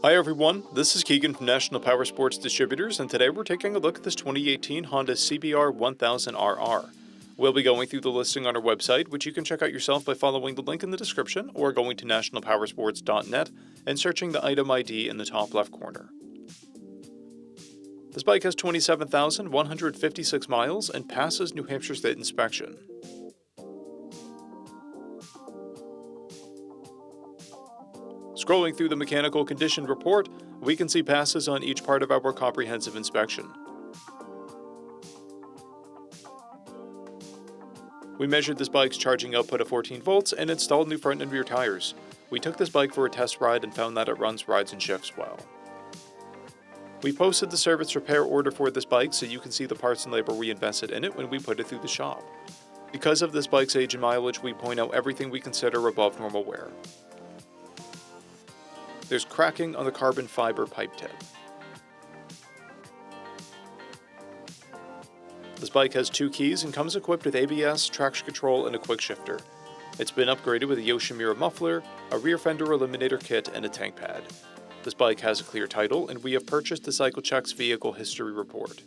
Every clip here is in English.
Hi everyone, this is Keegan from National Powersports Distributors, and today we're taking a look at this 2018 Honda CBR1000RR. We'll be going through the listing on our website, which you can check out yourself by following the link in the description or going to nationalpowersports.net and searching the item ID in the top left corner. This bike has 27,156 miles and passes New Hampshire State inspection. Scrolling through the mechanical condition report, we can see passes on each part of our comprehensive inspection. We measured this bike's charging output of 14 volts and installed new front and rear tires. We took this bike for a test ride and found that it runs, rides, and shifts well. We posted the service repair order for this bike so you can see the parts and labor we invested in it when we put it through the shop. Because of this bike's age and mileage, we point out everything we consider above normal wear. There's cracking on the carbon fiber pipe tip. This bike has 2 keys and comes equipped with ABS, traction control, and a quick shifter. It's been upgraded with a Yoshimura muffler, a rear fender eliminator kit, and a tank pad. This bike has a clear title, and we have purchased the CycleCheck's vehicle history report.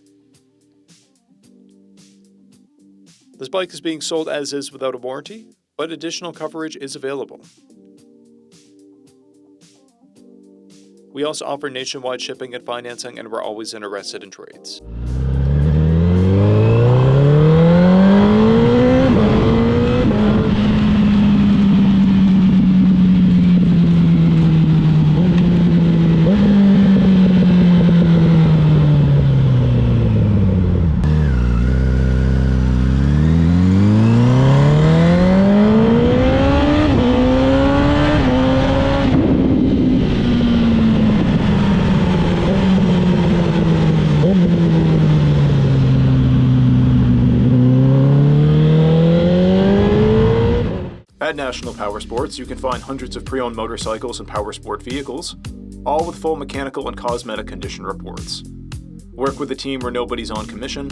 This bike is being sold as is without a warranty, but additional coverage is available. We also offer nationwide shipping and financing, and we're always interested in trades. At National Powersports, you can find hundreds of pre-owned motorcycles and powersport vehicles, all with full mechanical and cosmetic condition reports. Work with a team where nobody's on commission,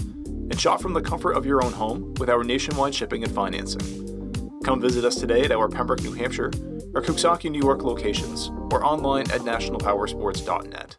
and shop from the comfort of your own home with our nationwide shipping and financing. Come visit us today at our Pembroke, New Hampshire, or Coxsackie, New York locations, or online at nationalpowersports.net.